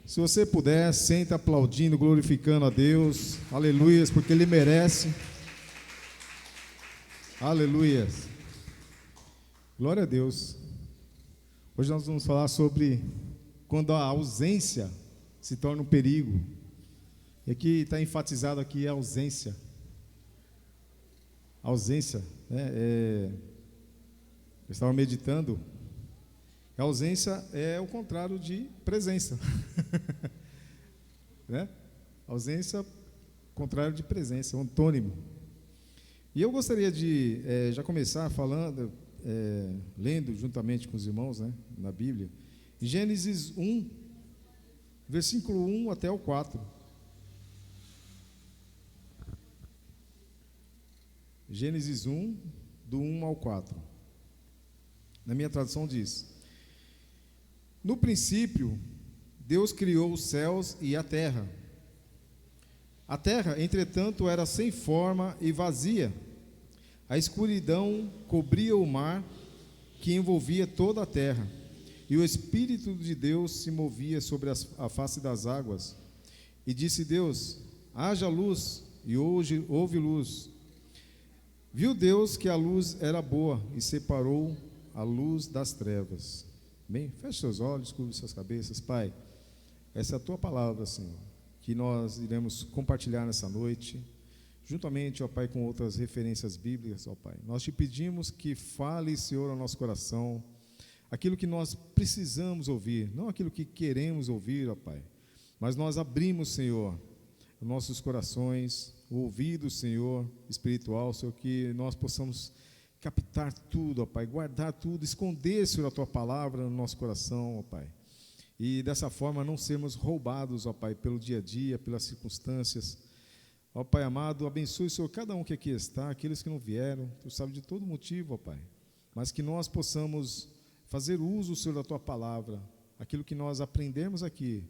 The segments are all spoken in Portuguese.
Se você puder, senta aplaudindo, glorificando a Deus. Aleluias, porque Ele merece. Aleluias. Glória a Deus. Hoje nós vamos falar sobre quando a ausência se torna um perigo. E aqui está enfatizado aqui a ausência. A ausência, né? Eu estava meditando. A ausência é o contrário de presença. Né? Ausência, contrário de presença, é um antônimo. E eu gostaria de já começar falando, lendo juntamente com os irmãos, né, na Bíblia, Gênesis 1, versículo 1 até o 4. Gênesis 1, do 1 ao 4. Na minha tradução diz: No princípio, Deus criou os céus e a terra. A terra, entretanto, era sem forma e vazia. A escuridão cobria o mar que envolvia toda a terra, e o Espírito de Deus se movia sobre a face das águas. E disse Deus: haja luz, e hoje houve luz. Viu Deus que a luz era boa, e separou a luz das trevas. Bem, feche seus olhos, curve suas cabeças. Pai, essa é a Tua palavra, Senhor, que nós iremos compartilhar nessa noite, juntamente, ó Pai, com outras referências bíblicas, ó Pai. Nós te pedimos que fale, Senhor, ao nosso coração, aquilo que nós precisamos ouvir, não aquilo que queremos ouvir, ó Pai, mas nós abrimos, Senhor, nossos corações, o ouvido, Senhor, espiritual, Senhor, que nós possamos captar tudo, ó Pai, guardar tudo, esconder, Senhor, a Tua palavra no nosso coração, ó Pai, e dessa forma não sermos roubados, ó Pai, pelo dia a dia, pelas circunstâncias. Ó Pai amado, abençoe, Senhor, cada um que aqui está, aqueles que não vieram, Tu sabe de todo motivo, ó Pai, mas que nós possamos fazer uso, Senhor, da Tua palavra, aquilo que nós aprendemos aqui,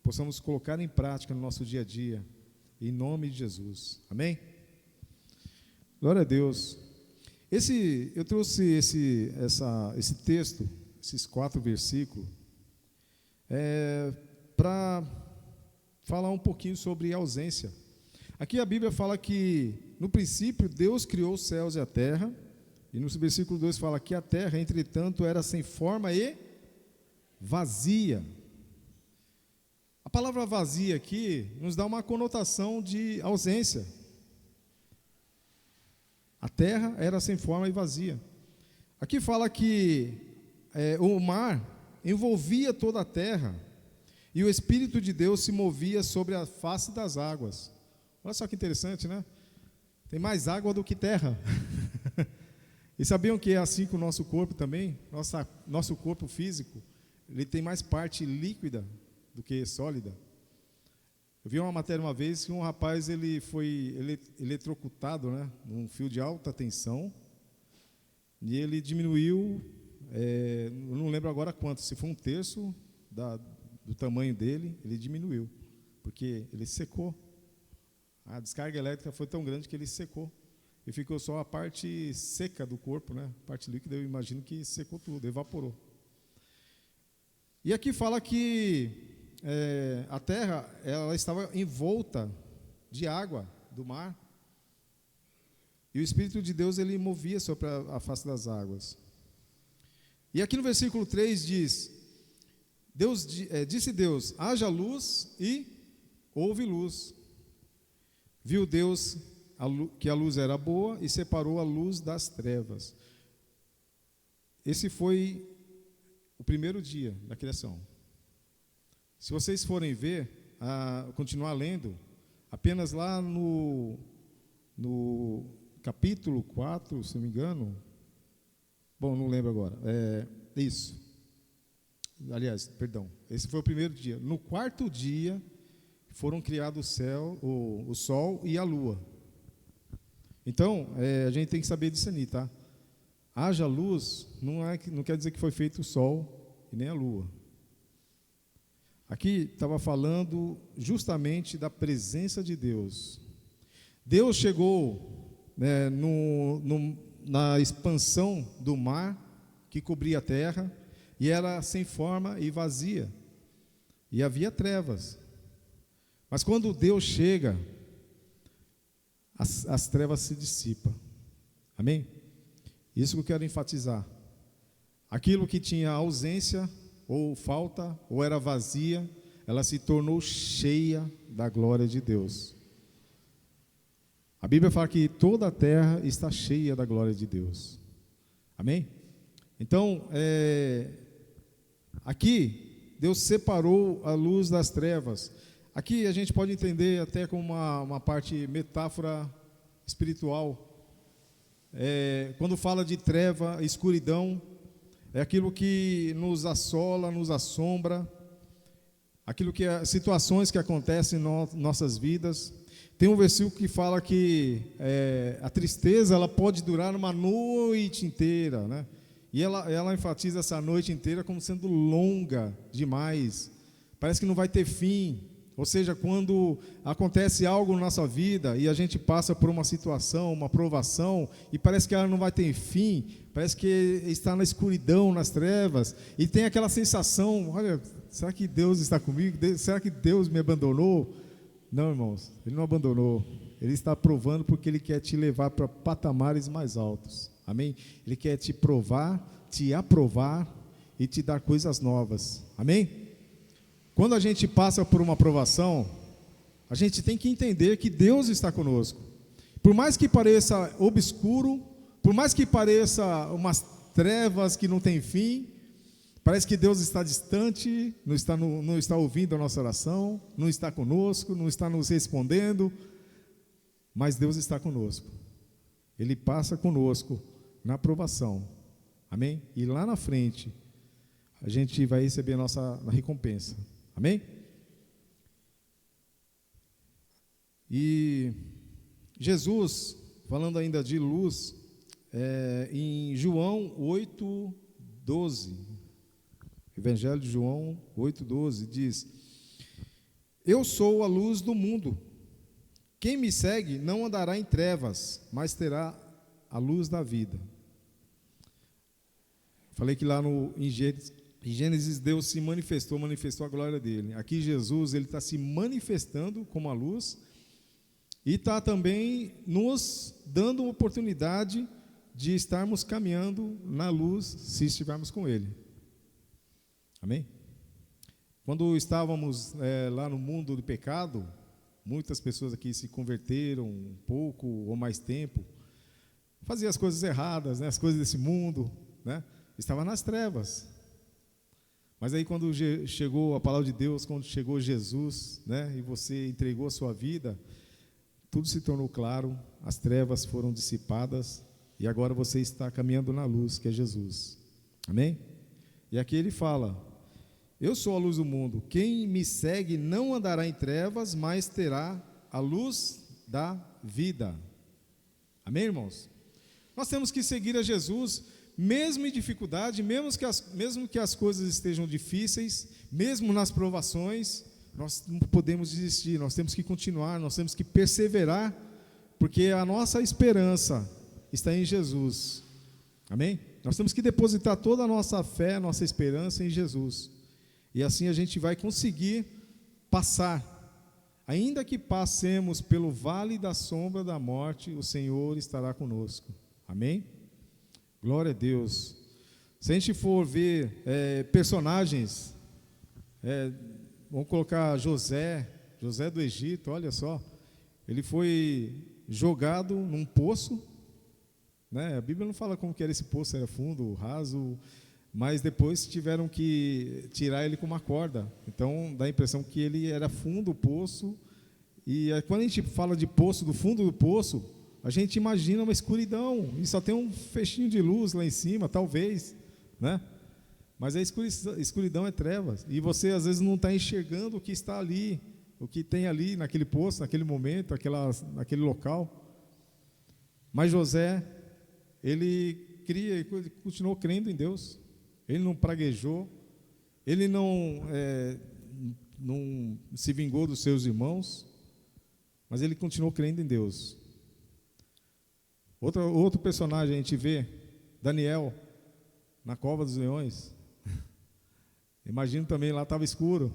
possamos colocar em prática no nosso dia a dia, em nome de Jesus, amém? Glória a Deus. Eu trouxe esse texto, esses 4 versículos, para falar um pouquinho sobre ausência. Aqui a Bíblia fala que, no princípio, Deus criou os céus e a terra, e no versículo 2 fala que a terra, entretanto, era sem forma e vazia. A palavra vazia aqui nos dá uma conotação de ausência. A terra era sem forma e vazia. Aqui fala que o mar envolvia toda a terra, e o Espírito de Deus se movia sobre a face das águas. Olha só que interessante, né? Tem mais água do que terra. E sabiam que é assim com o nosso corpo também? Nosso corpo físico, ele tem mais parte líquida do que sólida. Eu vi uma matéria uma vez que um rapaz ele foi eletrocutado, né, num fio de alta tensão, e ele diminuiu, eu não lembro agora quanto, se foi 1/3 do tamanho dele, ele diminuiu, porque ele secou. A descarga elétrica foi tão grande que ele secou, e ficou só a parte seca do corpo, né? A parte líquida, eu imagino que secou tudo, evaporou. E aqui fala que a terra, ela estava envolta de água do mar, e o Espírito de Deus, ele movia sobre a face das águas. E aqui no versículo 3 diz: disse Deus, haja luz, e houve luz. Viu Deus que a luz era boa, e separou a luz das trevas. Esse foi o primeiro dia da criação. Se vocês forem ver, continuar lendo, apenas lá no capítulo 4, se não me engano, bom, não lembro agora, isso, aliás, perdão, esse foi o primeiro dia. No 4º dia, foram criados o sol e a lua. Então, a gente tem que saber discernir, tá? Haja luz, não quer dizer que foi feito o sol e nem a lua. Aqui estava falando justamente da presença de Deus. Deus chegou, né, na expansão do mar que cobria a terra, e era sem forma e vazia. e havia trevas. Mas quando Deus chega, as trevas se dissipam. Amém? Isso que eu quero enfatizar. Aquilo que tinha ausência, ou falta, ou era vazia, ela se tornou cheia da glória de Deus. A Bíblia fala que toda a terra está cheia da glória de Deus. Amém? Então, aqui, Deus separou a luz das trevas. Aqui a gente pode entender até como uma parte metáfora espiritual. Quando fala de treva, escuridão, é aquilo que nos assola, nos assombra, aquilo que situações que acontecem em nossas vidas. Tem um versículo que fala que a tristeza ela pode durar uma noite inteira, né? E ela enfatiza essa noite inteira como sendo longa demais. Parece que não vai ter fim. Ou seja, quando acontece algo na nossa vida e a gente passa por uma situação, uma provação, e parece que ela não vai ter fim, parece que está na escuridão, nas trevas, e tem aquela sensação, olha, será que Deus está comigo? Será que Deus me abandonou? Não, irmãos, Ele não abandonou. Ele está provando porque Ele quer te levar para patamares mais altos. Amém? Ele quer te provar, te aprovar e te dar coisas novas. Amém? Quando a gente passa por uma provação, a gente tem que entender que Deus está conosco. Por mais que pareça obscuro, por mais que pareça umas trevas que não tem fim, parece que Deus está distante, não está ouvindo a nossa oração, não está conosco, não está nos respondendo, mas Deus está conosco. Ele passa conosco na provação. Amém? E lá na frente, a gente vai receber a nossa recompensa. Amém? E Jesus, falando ainda de luz, em João 8:12, Evangelho de João 8:12, diz: Eu sou a luz do mundo. Quem me segue não andará em trevas, mas terá a luz da vida. Falei que lá em Gênesis Deus se manifestou a glória dele. Aqui Jesus, ele está se manifestando como a luz e está também nos dando uma oportunidade de estarmos caminhando na luz se estivermos com ele. Amém? Quando estávamos lá no mundo do pecado, muitas pessoas aqui se converteram um pouco ou mais tempo, faziam as coisas erradas, né, as coisas desse mundo, né, estava nas trevas. Mas aí quando chegou a palavra de Deus, quando chegou Jesus, né, e você entregou a sua vida, tudo se tornou claro, as trevas foram dissipadas e agora você está caminhando na luz, que é Jesus. Amém? E aqui ele fala: Eu sou a luz do mundo, quem me segue não andará em trevas, mas terá a luz da vida. Amém, irmãos? Nós temos que seguir a Jesus, mesmo em dificuldade, mesmo que as coisas estejam difíceis, mesmo nas provações, nós não podemos desistir, nós temos que continuar, nós temos que perseverar, porque a nossa esperança está em Jesus. Amém? Nós temos que depositar toda a nossa fé, nossa esperança em Jesus. E assim a gente vai conseguir passar. Ainda que passemos pelo vale da sombra da morte, o Senhor estará conosco. Amém? Glória a Deus. Se a gente for ver personagens, vamos colocar José do Egito, olha só, ele foi jogado num poço, né? A Bíblia não fala como que era esse poço, era fundo, raso, mas depois tiveram que tirar ele com uma corda, então dá a impressão que ele era fundo o poço, e quando a gente fala de poço, do fundo do poço, a gente imagina uma escuridão, e só tem um fechinho de luz lá em cima, talvez, né? Mas a escuridão é trevas, e você às vezes não está enxergando o que está ali, o que tem ali naquele poço, naquele momento, naquele local. Mas José, ele continuou crendo em Deus, ele não praguejou, ele não se vingou dos seus irmãos, mas ele continuou crendo em Deus. Outro personagem a gente vê, Daniel, na cova dos leões. Imagino também, lá estava escuro.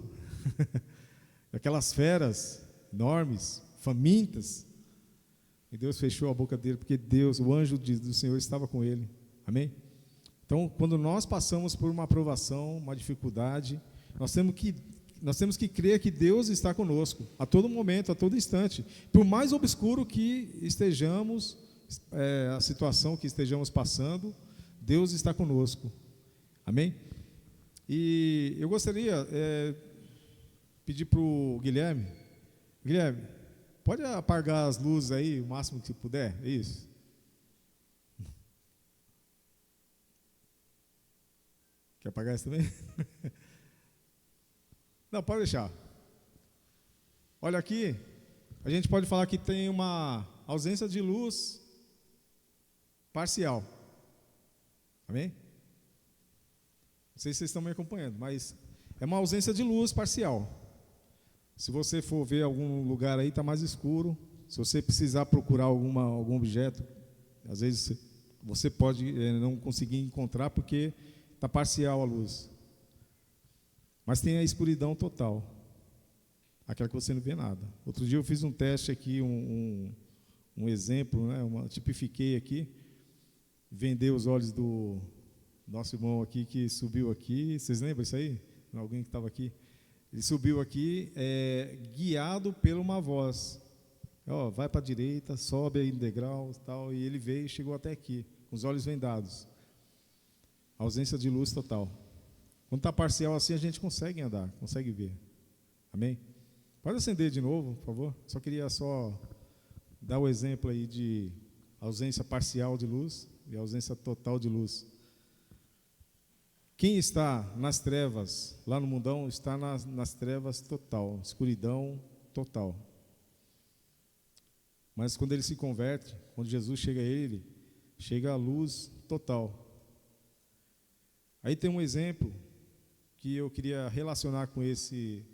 aquelas feras enormes, famintas. E Deus fechou a boca dele, porque Deus, o anjo do Senhor estava com ele. Amém? Então, quando nós passamos por uma aprovação, uma dificuldade, nós temos que crer que Deus está conosco, a todo momento, a todo instante. Por mais obscuro que estejamos, a situação que estejamos passando, Deus está conosco. Amém? E eu gostaria pedir para o Guilherme, pode apagar as luzes aí, o máximo que puder, é isso. Quer apagar isso também? Não, pode deixar. Olha aqui, a gente pode falar que tem uma ausência de luz parcial. Amém? Não sei se vocês estão me acompanhando, mas é uma ausência de luz parcial. Se você for ver algum lugar aí, está mais escuro. Se você precisar procurar algum objeto, às vezes você pode não conseguir encontrar porque está parcial a luz. Mas tem a escuridão total, aquela que você não vê nada. Outro dia eu fiz um teste aqui, um exemplo, né, tipifiquei aqui, vendei os olhos do nosso irmão aqui que subiu aqui. Vocês lembram isso aí? Alguém que estava aqui? Ele subiu aqui, guiado por uma voz. Vai para a direita, sobe aí no degrau, tal, e ele veio e chegou até aqui, com os olhos vendados. Ausência de luz total. Quando está parcial assim, a gente consegue andar, consegue ver. Amém? Pode acender de novo, por favor. Só queria dar o exemplo aí de ausência parcial de luz e ausência total de luz. Quem está nas trevas, lá no mundão, está nas trevas total, escuridão total. Mas quando ele se converte, quando Jesus chega a ele, chega a luz total. Aí tem um exemplo que eu queria relacionar com esse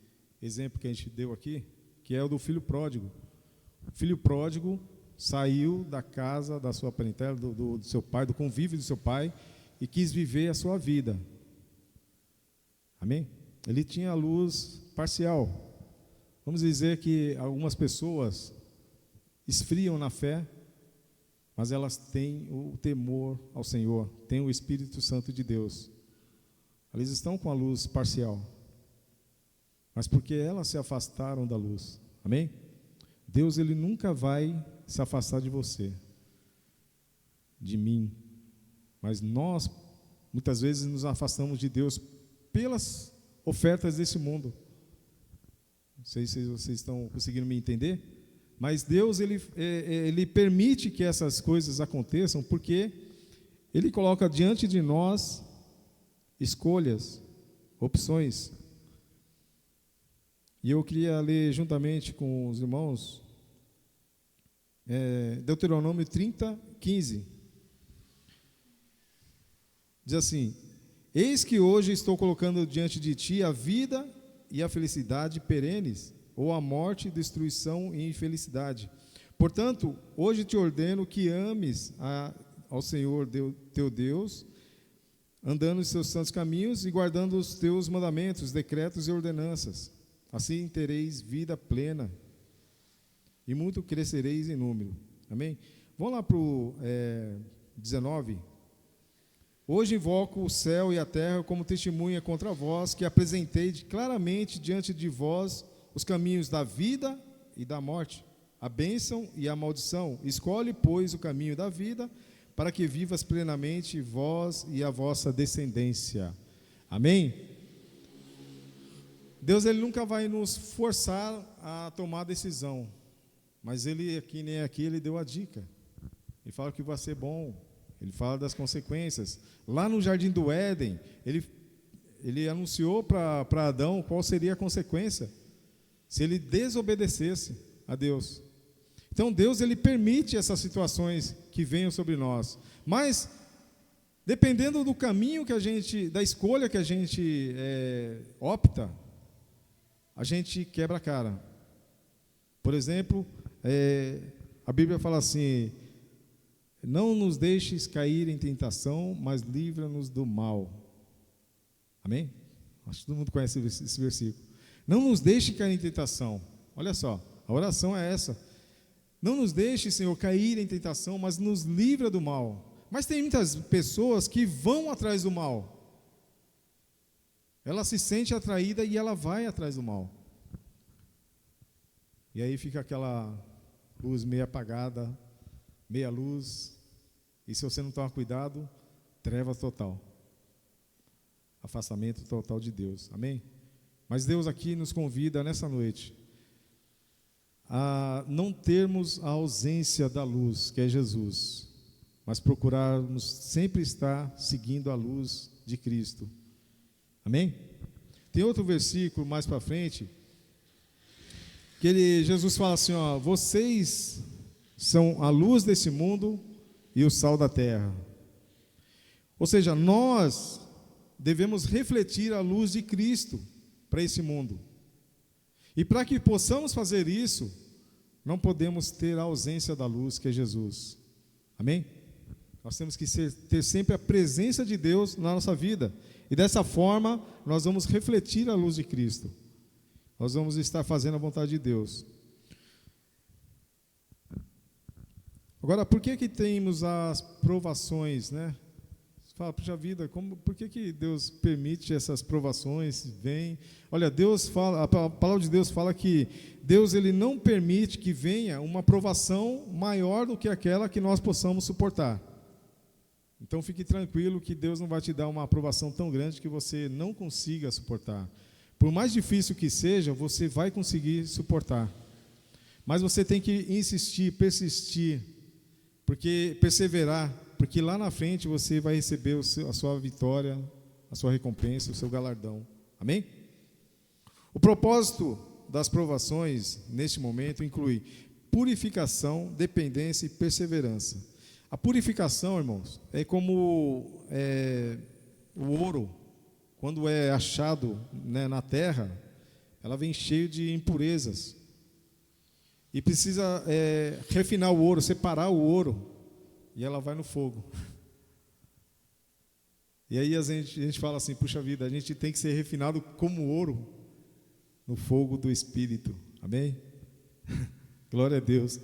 exemplo que a gente deu aqui, que é o do filho pródigo. O filho pródigo saiu da casa da sua parentela, do seu pai, do convívio do seu pai, e quis viver a sua vida. Amém? Ele tinha a luz parcial. Vamos dizer que algumas pessoas esfriam na fé, mas elas têm o temor ao Senhor, têm o Espírito Santo de Deus. Eles estão com a luz parcial, mas porque elas se afastaram da luz. Amém? Deus, Ele nunca vai se afastar de você, de mim, mas nós, muitas vezes, nos afastamos de Deus pelas ofertas desse mundo. Não sei se vocês estão conseguindo me entender, mas Deus, Ele permite que essas coisas aconteçam, porque Ele coloca diante de nós escolhas, opções. E eu queria ler juntamente com os irmãos Deuteronômio 30, 15. Diz assim: eis que hoje estou colocando diante de ti a vida e a felicidade perenes, ou a morte, destruição e infelicidade. Portanto, hoje te ordeno que ames ao Senhor teu Deus, andando nos seus santos caminhos e guardando os teus mandamentos, decretos e ordenanças. Assim tereis vida plena e muito crescereis em número. Amém? Vamos lá para o 19. Hoje invoco o céu e a terra como testemunha contra vós, que apresentei claramente diante de vós os caminhos da vida e da morte, a bênção e a maldição. Escolhe, pois, o caminho da vida, para que vivas plenamente vós e a vossa descendência. Amém? Deus, Ele nunca vai nos forçar a tomar decisão, mas Ele, aqui nem aqui, Ele deu a dica. Ele fala que vai ser bom, Ele fala das consequências. Lá no Jardim do Éden, Ele anunciou para Adão qual seria a consequência se ele desobedecesse a Deus. Então Deus, Ele permite essas situações que venham sobre nós, mas dependendo do caminho da escolha que a gente opta, a gente quebra a cara. Por exemplo, a Bíblia fala assim: não nos deixes cair em tentação, mas livra-nos do mal. Amém? Acho que todo mundo conhece esse versículo. Não nos deixe cair em tentação. Olha só, a oração é essa. Não nos deixe, Senhor, cair em tentação, mas nos livra do mal. Mas tem muitas pessoas que vão atrás do mal. Ela se sente atraída e ela vai atrás do mal. E aí fica aquela luz meio apagada, meia luz. E se você não tomar cuidado, treva total. Afastamento total de Deus. Amém? Mas Deus aqui nos convida nessa noite a não termos a ausência da luz, que é Jesus, mas procurarmos sempre estar seguindo a luz de Cristo. Amém? Tem outro versículo mais para frente, que Jesus fala assim, ó, vocês são a luz desse mundo e o sal da terra. Ou seja, nós devemos refletir a luz de Cristo para esse mundo. E para que possamos fazer isso, não podemos ter a ausência da luz, que é Jesus. Amém? Nós temos que ter sempre a presença de Deus na nossa vida. E dessa forma, nós vamos refletir a luz de Cristo. Nós vamos estar fazendo a vontade de Deus. Agora, por que temos as provações, né? Você fala, puxa vida, por que Deus permite essas provações? Vem. Olha, Deus fala, a palavra de Deus fala que Deus ele não permite que venha uma provação maior do que aquela que nós possamos suportar. Então fique tranquilo que Deus não vai te dar uma aprovação tão grande que você não consiga suportar. Por mais difícil que seja, você vai conseguir suportar. Mas você tem que insistir, persistir, perseverar, porque lá na frente você vai receber a sua vitória, a sua recompensa, o seu galardão. Amém? O propósito das provações, neste momento, inclui purificação, dependência e perseverança. A purificação, irmãos, é como o ouro, quando é achado, né, na terra, ela vem cheio de impurezas. E precisa refinar o ouro, separar o ouro, e ela vai no fogo. E aí a gente fala assim, puxa vida, a gente tem que ser refinado como ouro no fogo do Espírito. Amém? Glória a Deus.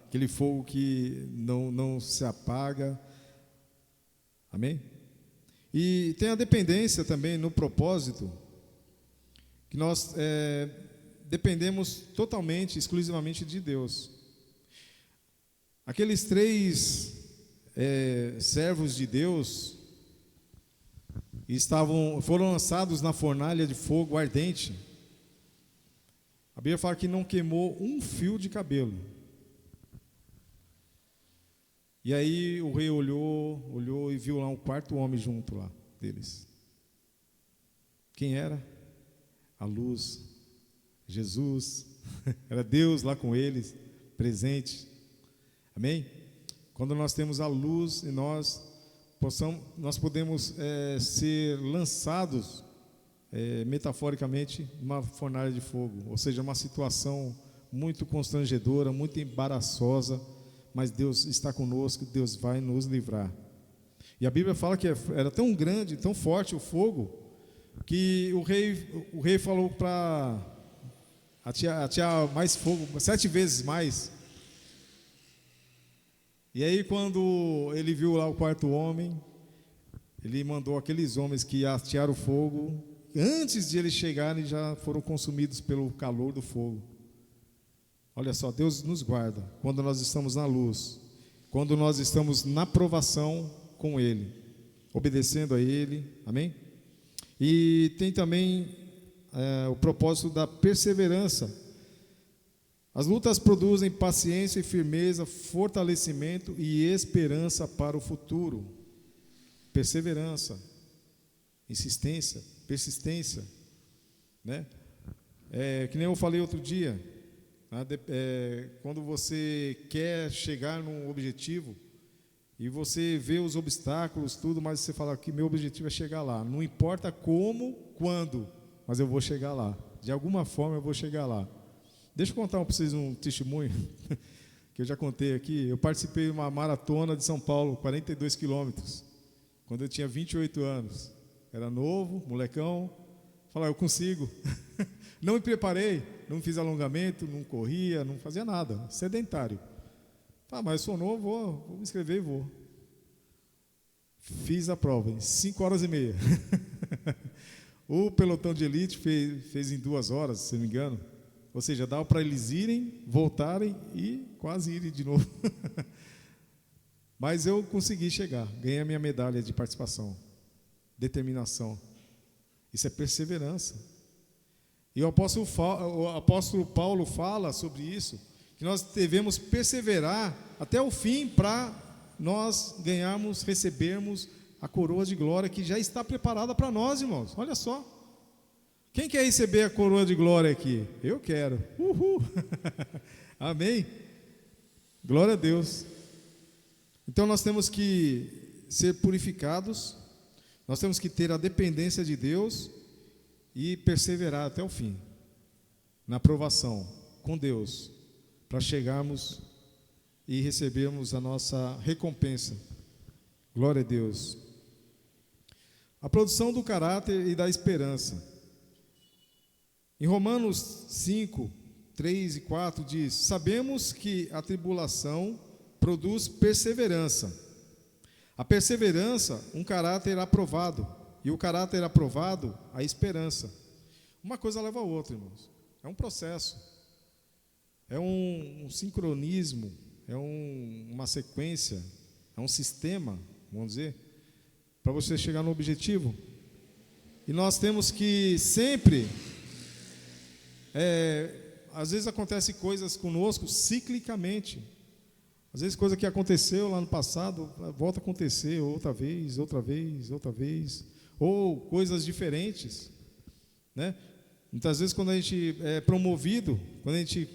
Aquele fogo que não se apaga. Amém? E tem a dependência também no propósito, que nós dependemos totalmente, exclusivamente de Deus. Aqueles 3 servos de Deus foram lançados na fornalha de fogo ardente. A Bíblia fala que não queimou um fio de cabelo. E aí o rei olhou e viu lá um 4º homem junto lá deles. Quem era? A luz, Jesus, era Deus lá com eles, presente. Amém? Quando nós temos a luz em nós podemos ser lançados, metaforicamente, numa fornalha de fogo, ou seja, uma situação muito constrangedora, muito embaraçosa, mas Deus está conosco, Deus vai nos livrar. E a Bíblia fala que era tão grande, tão forte o fogo, que o rei falou para atear mais fogo, 7 vezes mais. E aí quando ele viu lá o 4º homem, ele mandou aqueles homens que atearam o fogo, antes de eles chegarem já foram consumidos pelo calor do fogo. Olha só, Deus nos guarda quando nós estamos na luz, quando nós estamos na provação com Ele, obedecendo a Ele, amém? E tem também o propósito da perseverança. As lutas produzem paciência e firmeza, fortalecimento e esperança para o futuro. Perseverança, insistência, persistência, né? Que nem eu falei outro dia, quando você quer chegar num objetivo e você vê os obstáculos, tudo, mas você fala que meu objetivo é chegar lá. Não importa como, quando, mas eu vou chegar lá. De alguma forma eu vou chegar lá. Deixa eu contar para vocês um testemunho que eu já contei aqui. Eu participei de uma maratona de São Paulo, 42 quilômetros, quando eu tinha 28 anos. Era novo, molecão, Falar, eu consigo. Não me preparei, não fiz alongamento, não corria, não fazia nada, sedentário. Mas sou novo, vou me inscrever e vou. Fiz a prova em 5 horas e meia. O pelotão de elite fez em 2 horas, se não me engano. Ou seja, dava para eles irem, voltarem e quase irem de novo. Mas eu consegui chegar, ganhei a minha medalha de participação. Determinação. Isso é perseverança. E o apóstolo Paulo fala sobre isso, que nós devemos perseverar até o fim para nós ganharmos, recebermos a coroa de glória que já está preparada para nós, irmãos. Olha só. Quem quer receber a coroa de glória aqui? Eu quero. Uhul. Amém? Glória a Deus. Então nós temos que ser purificados, nós temos que ter a dependência de Deus e perseverar até o fim, na aprovação com Deus, para chegarmos e recebermos a nossa recompensa. Glória a Deus. A produção do caráter e da esperança. Em Romanos 5, 3 e 4 diz: sabemos que a tribulação produz perseverança. A perseverança, um caráter aprovado. E o caráter aprovado, a esperança. Uma coisa leva a outra, irmãos. É um processo. É um sincronismo. É uma sequência. É um sistema, vamos dizer, para você chegar no objetivo. E nós temos que sempre... às vezes acontecem coisas conosco ciclicamente. Às vezes coisa que aconteceu lá no passado volta a acontecer outra vez, ou coisas diferentes, né? Muitas vezes quando a gente é promovido, quando a gente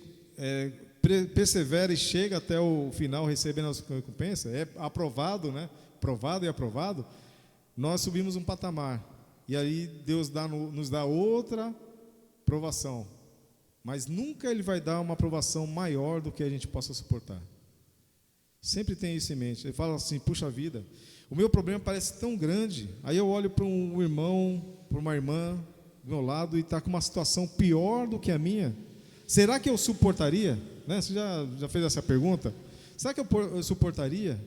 persevera e chega até o final recebendo a recompensa, é aprovado, né? Provado e aprovado, nós subimos um patamar, e aí Deus nos dá outra provação, mas nunca Ele vai dar uma aprovação maior do que a gente possa suportar. Sempre tem isso em mente. Ele fala assim, puxa vida, o meu problema parece tão grande. Aí eu olho para um irmão, para uma irmã do meu lado e está com uma situação pior do que a minha. Será que eu suportaria? Né? Você já fez essa pergunta? Será que eu suportaria?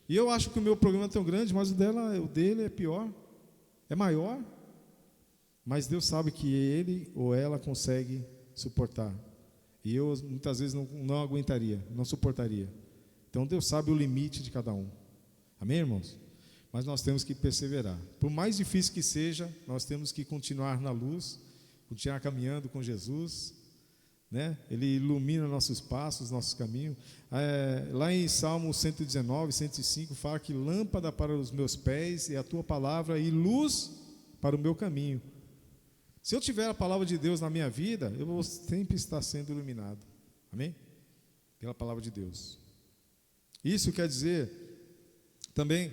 E eu acho que o meu problema é tão grande, mas o dele é pior, é maior. Mas Deus sabe que ele ou ela consegue suportar. E eu muitas vezes não aguentaria, não suportaria. Então Deus sabe o limite de cada um. Amém, irmãos? Mas nós temos que perseverar. Por mais difícil que seja, nós temos que continuar na luz, continuar caminhando com Jesus, né? Ele ilumina nossos passos, nossos caminhos. Lá em Salmo 119, 105, fala que lâmpada para os meus pés é a tua palavra e luz para o meu caminho. Se eu tiver a palavra de Deus na minha vida, eu vou sempre estar sendo iluminado. Amém? Pela palavra de Deus. Isso quer dizer também,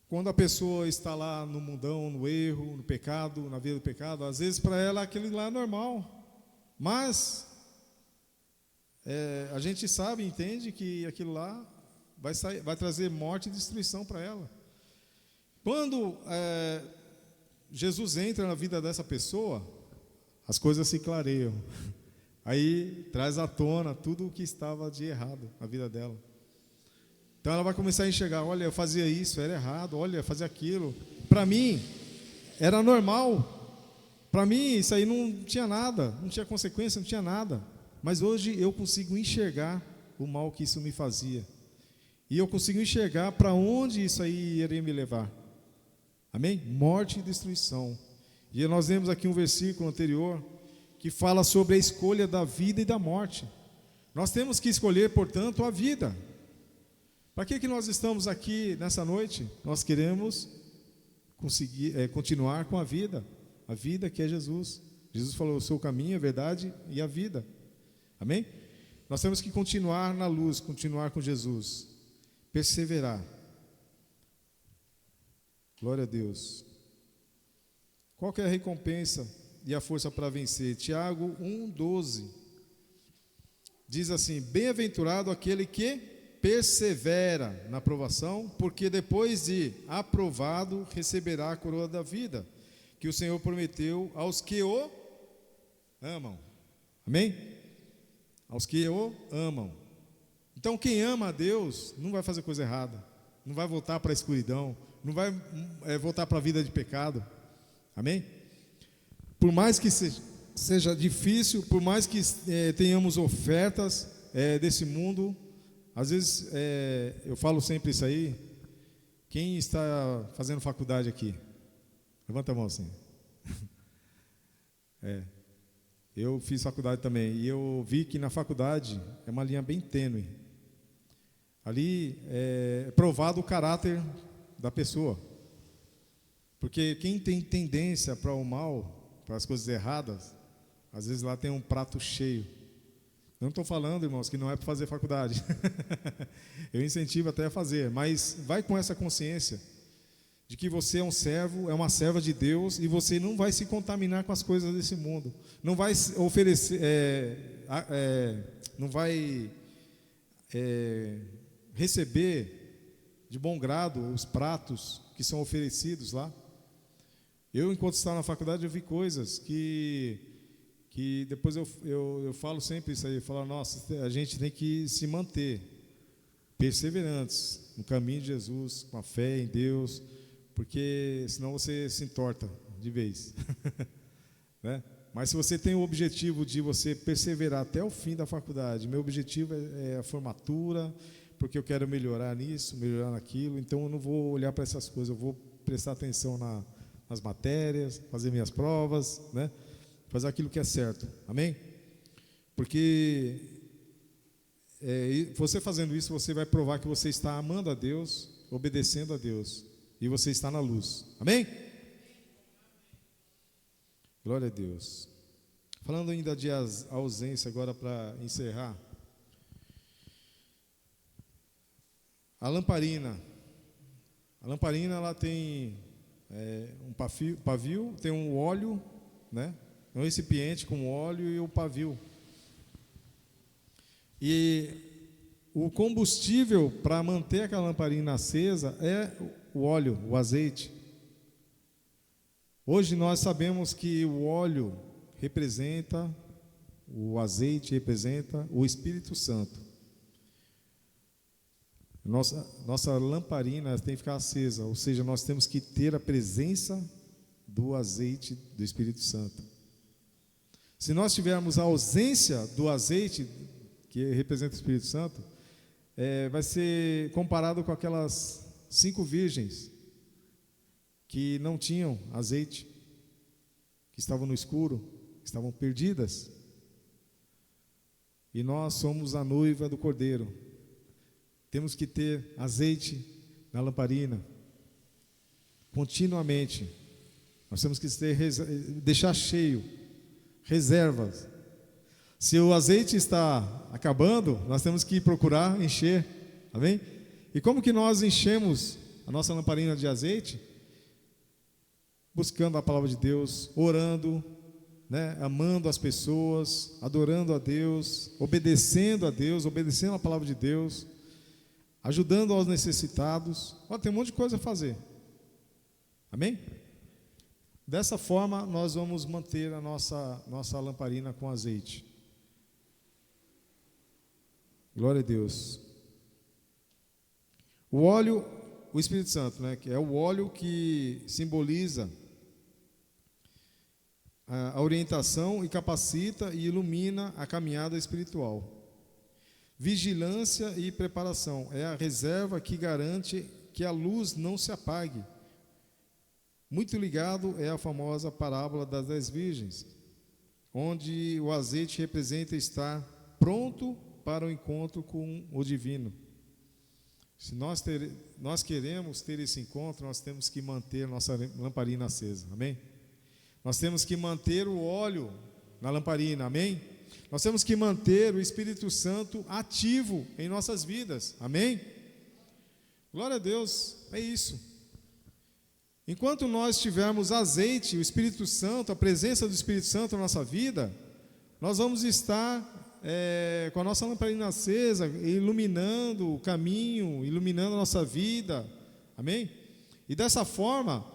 quando a pessoa está lá no mundão, no erro, no pecado, na vida do pecado, às vezes para ela aquilo lá é normal, mas a gente sabe, entende que aquilo lá vai trazer morte e destruição para ela. Quando Jesus entra na vida dessa pessoa, as coisas se clareiam. Aí traz à tona tudo o que estava de errado na vida dela. Então ela vai começar a enxergar, olha, eu fazia isso, era errado, olha, eu fazia aquilo. Para mim, era normal. Para mim, isso aí não tinha nada, não tinha consequência, não tinha nada. Mas hoje eu consigo enxergar o mal que isso me fazia. E eu consigo enxergar para onde isso aí iria me levar. Amém? Morte e destruição. E nós vemos aqui um versículo anterior que fala sobre a escolha da vida e da morte. Nós temos que escolher, portanto, a vida. Para que nós estamos aqui nessa noite? Nós queremos continuar com a vida que é Jesus. Jesus falou, eu sou o caminho, a verdade e a vida. Amém? Nós temos que continuar na luz, continuar com Jesus, perseverar. Glória a Deus. Qual que é a recompensa e a força para vencer? Tiago 1,12 diz assim, bem-aventurado aquele que persevera na aprovação, porque depois de aprovado receberá a coroa da vida, que o Senhor prometeu aos que o amam. Amém? Aos que o amam. Então, quem ama a Deus não vai fazer coisa errada, não vai voltar para a escuridão, não vai voltar para a vida de pecado. Amém? Por mais que seja difícil, por mais que tenhamos ofertas desse mundo, às vezes eu falo sempre isso aí. Quem está fazendo faculdade aqui? Levanta a mão assim. Eu fiz faculdade também, e eu vi que na faculdade é uma linha bem tênue. Ali é provado o caráter da pessoa. Porque quem tem tendência para o mal, para as coisas erradas, às vezes lá tem um prato cheio. Não estou falando, irmãos, que não é para fazer faculdade. Eu incentivo até a fazer, mas vai com essa consciência de que você é um servo, é uma serva de Deus, e você não vai se contaminar com as coisas desse mundo. Não vai oferecer, não vai receber de bom grado os pratos que são oferecidos lá. Eu, enquanto estava na faculdade, eu vi coisas que depois eu falo sempre isso aí, eu falo, nossa, a gente tem que se manter perseverantes no caminho de Jesus, com a fé em Deus, porque senão você se entorta de vez. Né? Mas se você tem o objetivo de você perseverar até o fim da faculdade, meu objetivo é a formatura, porque eu quero melhorar nisso, melhorar naquilo, então eu não vou olhar para essas coisas, eu vou prestar atenção nas matérias, fazer minhas provas, né? Fazer aquilo que é certo, amém? Porque você fazendo isso, você vai provar que você está amando a Deus, obedecendo a Deus, e você está na luz, amém? Glória a Deus. Falando ainda de ausência, agora para encerrar, a lamparina ela tem um pavio, tem um óleo, né? Um recipiente com óleo e o pavio. E o combustível para manter aquela lamparina acesa é o óleo, o azeite. Hoje nós sabemos que o óleo representa, o azeite representa o Espírito Santo. Nossa lamparina tem que ficar acesa, ou seja, nós temos que ter a presença do azeite do Espírito Santo. Se nós tivermos a ausência do azeite, que representa o Espírito Santo, vai ser comparado com aquelas 5 virgens que não tinham azeite, que estavam no escuro, estavam perdidas. E nós somos a noiva do Cordeiro. Temos que ter azeite na lamparina continuamente. Nós temos que deixar cheio, reservas. Se o azeite está acabando, nós temos que procurar encher, amém? E como que nós enchemos a nossa lamparina de azeite? Buscando a palavra de Deus, orando, né? Amando as pessoas, adorando a Deus, obedecendo a palavra de Deus, ajudando aos necessitados. Tem um monte de coisa a fazer, amém? Dessa forma nós vamos manter a nossa lamparina com azeite. Glória a Deus. O óleo, o Espírito Santo, né, que é o óleo que simboliza a orientação e capacita e ilumina a caminhada espiritual. Vigilância e preparação é a reserva que garante que a luz não se apague. Muito ligado é a famosa parábola das 10 virgens, onde o azeite representa estar pronto para o encontro com o divino. Se nós queremos ter esse encontro, nós temos que manter nossa lamparina acesa, amém? Nós temos que manter o óleo na lamparina, amém? Nós temos que manter o Espírito Santo ativo em nossas vidas, amém? Glória a Deus, é isso. Enquanto nós tivermos azeite, o Espírito Santo, a presença do Espírito Santo na nossa vida, nós vamos estar com a nossa lamparina acesa, iluminando o caminho, iluminando a nossa vida, amém? E dessa forma,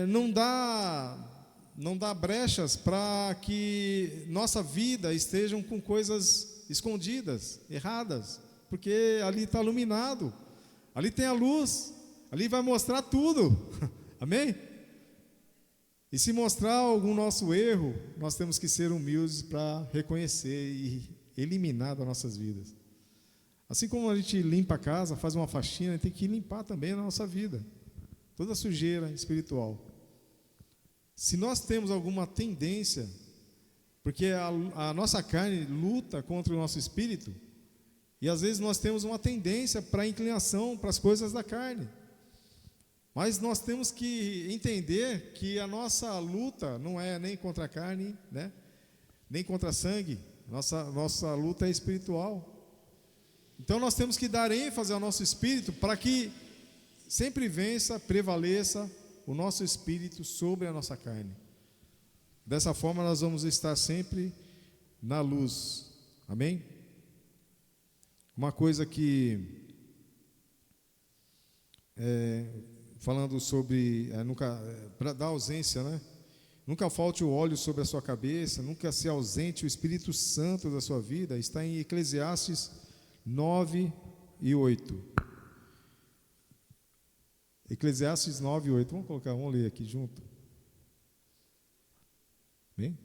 não dá brechas para que nossa vida estejam com coisas escondidas, erradas, porque ali está iluminado, ali tem a luz, ali vai mostrar tudo, amém? E se mostrar algum nosso erro, nós temos que ser humildes para reconhecer e eliminar das nossas vidas. Assim como a gente limpa a casa, faz uma faxina, a gente tem que limpar também a nossa vida, toda a sujeira espiritual. Se nós temos alguma tendência, porque a nossa carne luta contra o nosso espírito, e às vezes nós temos uma tendência para inclinação para as coisas da carne. Mas nós temos que entender que a nossa luta não é nem contra a carne, né? Nem contra sangue. Nossa luta é espiritual. Então nós temos que dar ênfase ao nosso espírito para que sempre vença, prevaleça o nosso espírito sobre a nossa carne. Dessa forma nós vamos estar sempre na luz. Amém? Uma coisa que falando sobre para dar ausência, né? Nunca falte o óleo sobre a sua cabeça, nunca se ausente o Espírito Santo da sua vida. Está em Eclesiastes 9:8. Eclesiastes 9:8. Vamos ler aqui junto. Bem?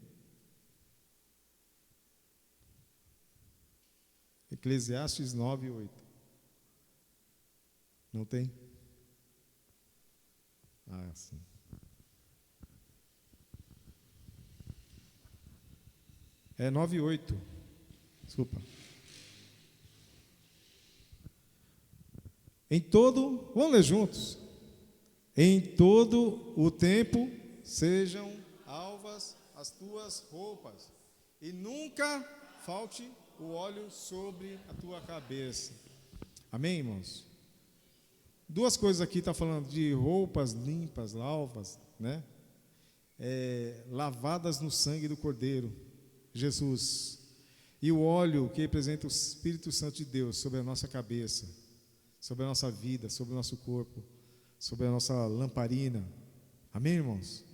Eclesiastes 9:8. Não tem? Ah, sim. É 9:8. Desculpa. Vamos ler juntos. Em todo o tempo sejam alvas as tuas roupas, e nunca falte o óleo sobre a tua cabeça. Amém, irmãos? Duas coisas aqui, está falando de roupas limpas, alvas, né? Lavadas no sangue do Cordeiro, Jesus. E o óleo que representa o Espírito Santo de Deus sobre a nossa cabeça, sobre a nossa vida, sobre o nosso corpo, sobre a nossa lamparina. Amém, irmãos?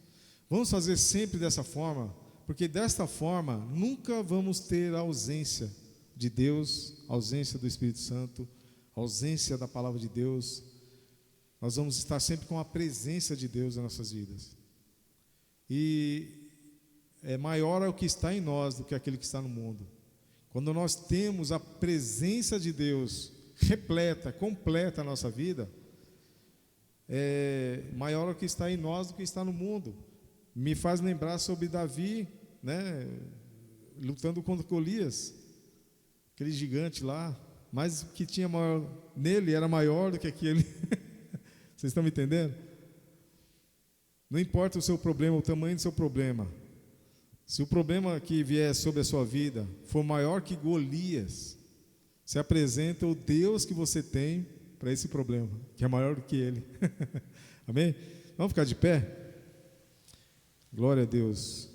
Vamos fazer sempre dessa forma, porque desta forma nunca vamos ter ausência de Deus, ausência do Espírito Santo, ausência da palavra de Deus. Nós vamos estar sempre com a presença de Deus nas nossas vidas. E é maior o que está em nós do que aquele que está no mundo. Quando nós temos a presença de Deus repleta, completa a nossa vida, é maior o que está em nós do que está no mundo. Me faz lembrar sobre Davi, né, lutando contra Golias, aquele gigante lá, mas o que tinha maior nele era maior do que aquele. Vocês estão me entendendo? Não importa o seu problema, o tamanho do seu problema. Se o problema que vier sobre a sua vida for maior que Golias, se apresenta o Deus que você tem para esse problema, que é maior do que ele. Amém? Vamos ficar de pé? Glória a Deus.